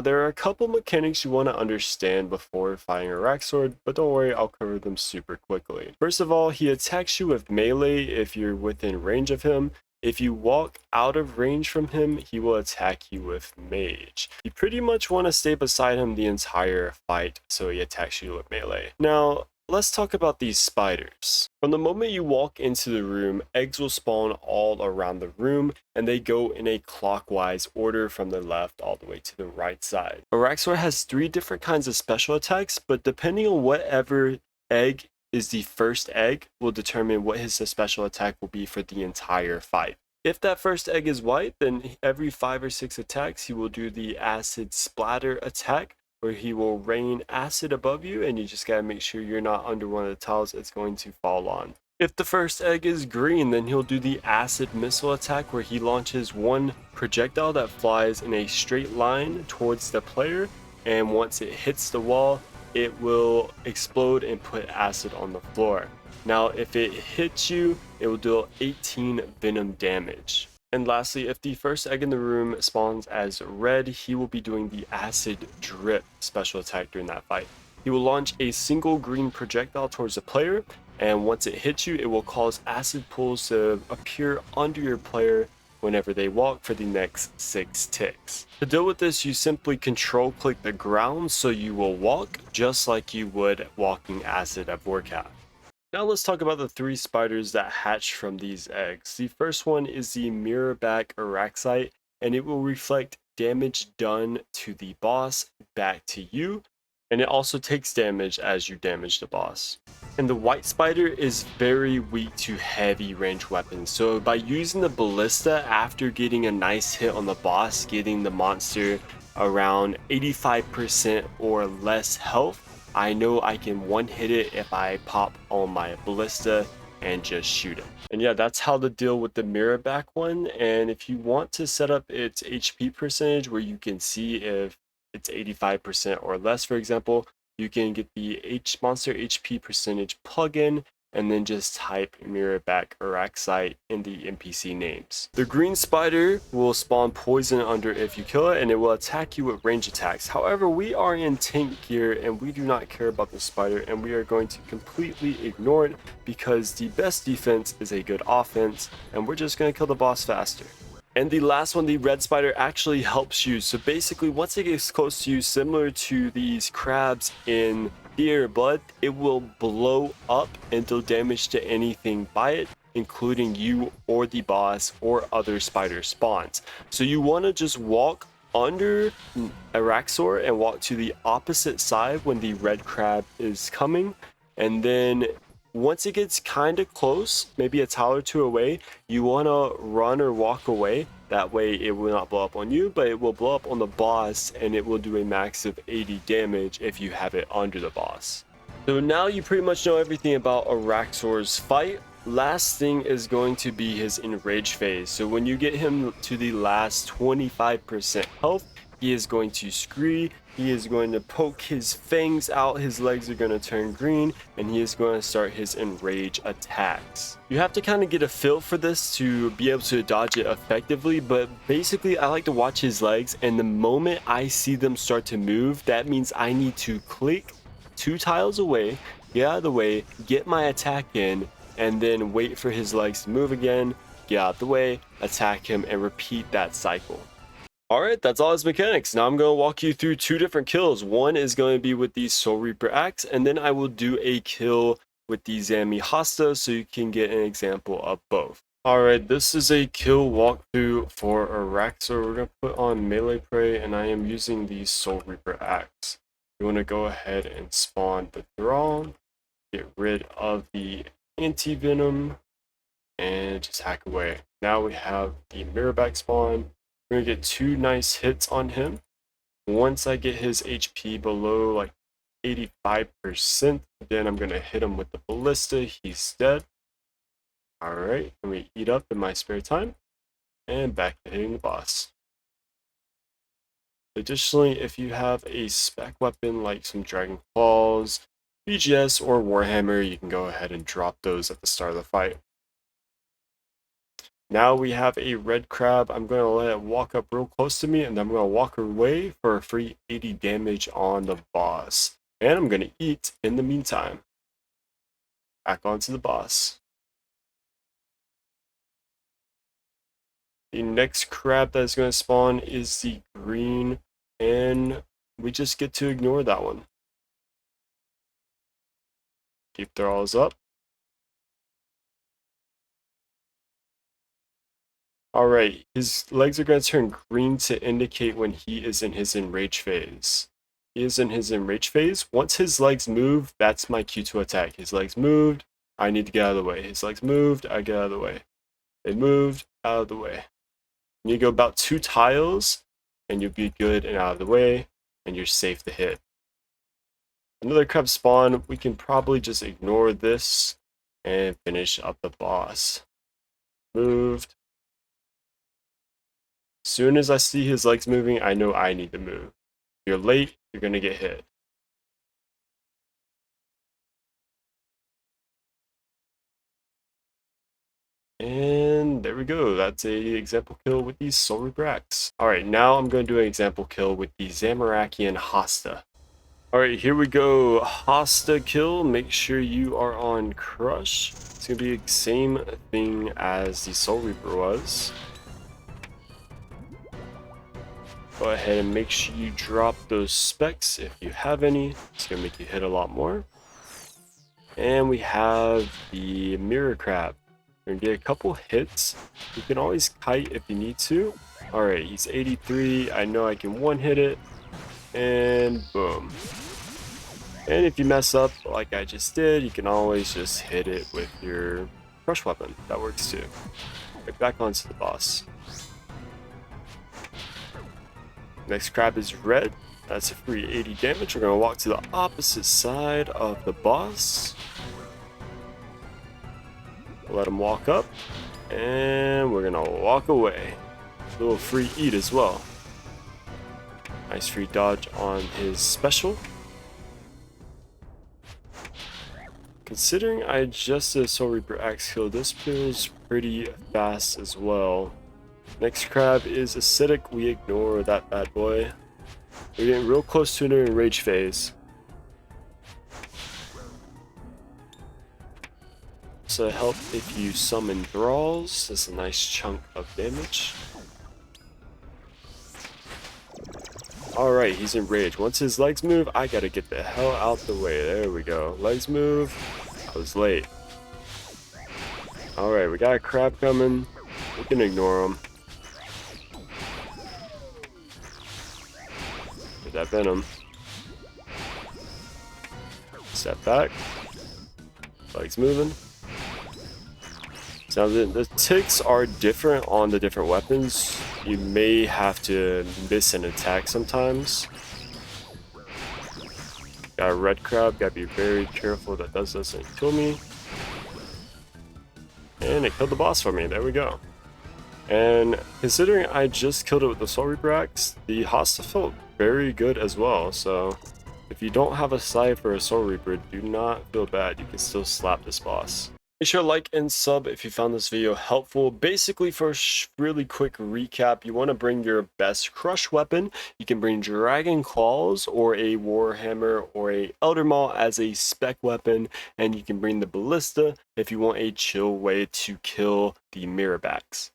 There are a couple mechanics you want to understand before fighting Araxxor, but don't worry, I'll cover them super quickly. First of all, he attacks you with melee if you're within range of him. If you walk out of range from him, he will attack you with mage. You pretty much want to stay beside him the entire fight, so he attacks you with melee. Now, let's talk about these spiders. From the moment you walk into the room, eggs will spawn all around the room, and they go in a clockwise order from the left all the way to the right side. Araxxor has 3 different kinds of special attacks, but depending on whatever egg is the first egg will determine what his special attack will be for the entire fight. If that first egg is white, then every 5 or 6 attacks he will do the acid splatter attack, where he will rain acid above you, and you just gotta make sure you're not under one of the tiles it's going to fall on. If the first egg is green, then he'll do the acid missile attack, where he launches one projectile that flies in a straight line towards the player, and once it hits the wall, it will explode and put acid on the floor. Now, if it hits you, it will deal 18 venom damage. And lastly, if the first egg in the room spawns as red, he will be doing the acid drip special attack during that fight. He will launch a single green projectile towards the player, and once it hits you, it will cause acid pools to appear under your player whenever they walk for the next 6 ticks. To deal with this, you simply control click the ground so you will walk just like you would walking acid at Vorkath. Now let's talk about the 3 spiders that hatch from these eggs. The first one is the mirrorback Araxxite, and it will reflect damage done to the boss back to you, and it also takes damage as you damage the boss. And the white spider is very weak to heavy range weapons, so by using the ballista after getting a nice hit on the boss, getting the monster around 85% or less health, I know I can one hit it if I pop on my ballista and just shoot it. And yeah, that's how to deal with the mirror back one. And if you want to set up its HP percentage where you can see if it's 85% or less, for example, you can get the monster HP percentage plugin and then just type mirrorback Araxxite in the NPC names. The green spider will spawn poison under if you kill it, and it will attack you with range attacks. However, we are in tank gear and we do not care about the spider, and we are going to completely ignore it because the best defense is a good offense, and we're just going to kill the boss faster. And the last one, the red spider, actually helps you. So basically, once it gets close to you, similar to these crabs in Fear Blood, it will blow up and deal damage to anything by it, including you or the boss or other spider spawns. So you want to just walk under Araxxor and walk to the opposite side when the red crab is coming, and then once it gets kind of close, maybe a tile or 2 away, you want to run or walk away. That way it will not blow up on you, but it will blow up on the boss, and it will do a max of 80 damage if you have it under the boss. So now you pretty much know everything about Araxxor's fight. Last thing is going to be his Enrage phase. So when you get him to the last 25% health, he is going to scree, he is going to poke his fangs out, his legs are going to turn green, and he is going to start his Enrage attacks. You have to kind of get a feel for this to be able to dodge it effectively, but basically I like to watch his legs, and the moment I see them start to move, that means I need to click 2 tiles away, get out of the way, get my attack in, and then wait for his legs to move again, get out of the way, attack him, and repeat that cycle. Alright, that's all his mechanics. Now I'm going to walk you through 2 different kills. One is going to be with the Soulreaper axe, and then I will do a kill with the Zami hasta so you can get an example of both. Alright, this is a kill walkthrough for Araxxor. We're going to put on melee prey, and I am using the Soulreaper axe. You want to go ahead and spawn the Thrall, get rid of the anti-venom, and just hack away. Now we have the mirrorback spawn. We're going to get 2 nice hits on him. Once I get his HP below like 85%, then I'm going to hit him with the ballista. He's dead. Alright, let me eat up in my spare time. And back to hitting the boss. Additionally, if you have a spec weapon like some Dragon Claws, BGS, or Warhammer, you can go ahead and drop those at the start of the fight. Now we have a red crab. I'm going to let it walk up real close to me, and then I'm going to walk away for a free 80 damage on the boss. And I'm going to eat in the meantime. Back onto the boss. The next crab that is going to spawn is the green, and we just get to ignore that one. Keep thralls up. Alright, his legs are going to turn green to indicate when he is in his enrage phase. He is in his enrage phase. Once his legs move, that's my cue to attack. His legs moved, I need to get out of the way. His legs moved, I get out of the way. They moved, out of the way. You go about 2 tiles, and you'll be good and out of the way, and you're safe to hit. Another crab spawn, we can probably just ignore this and finish up the boss. Moved. Soon as I see his legs moving, I know I need to move. If you're late, you're going to get hit. And there we go. That's a example kill with the Soulreaper. Alright, now I'm going to do an example kill with the Zamorakian hasta. Alright, here we go. Hasta kill. Make sure you are on crush. It's going to be the same thing as the Soulreaper was. Go ahead and make sure you drop those specs if you have any. It's going to make you hit a lot more. And we have the mirror crab. We're going to get a couple hits. You can always kite if you need to. Alright, he's 83. I know I can one-hit it. And boom. And if you mess up like I just did, you can always just hit it with your crush weapon. That works too. Right, back onto the boss. Next crab is red. That's a free 80 damage. We're going to walk to the opposite side of the boss. Let him walk up. And we're going to walk away. A little free eat as well. Nice free dodge on his special. Considering I just did a Soulreaper axe kill, this feels pretty fast as well. Next crab is acidic. We ignore that bad boy. We're getting real close to an enrage phase. So help if you summon thralls. That's a nice chunk of damage. Alright, he's enraged. Once his legs move, I gotta get the hell out the way. There we go. Legs move. I was late. Alright, we got a crab coming. We can ignore him. Get that venom. Step back. Legs moving. Now the ticks are different on the different weapons. You may have to miss an attack sometimes. Got a red crab, gotta be very careful that doesn't kill me. And it killed the boss for me, there we go. And considering I just killed it with the Soulreaper axe, the hasta felt very good as well. So if you don't have a scythe for a Soulreaper, do not feel bad, you can still slap this boss. Make sure to like and sub if you found this video helpful. Basically, for a really quick recap, you want to bring your best crush weapon. You can bring Dragon Claws or a Warhammer or a Elder Maul as a spec weapon, and you can bring the Ballista if you want a chill way to kill the mirrorbacks.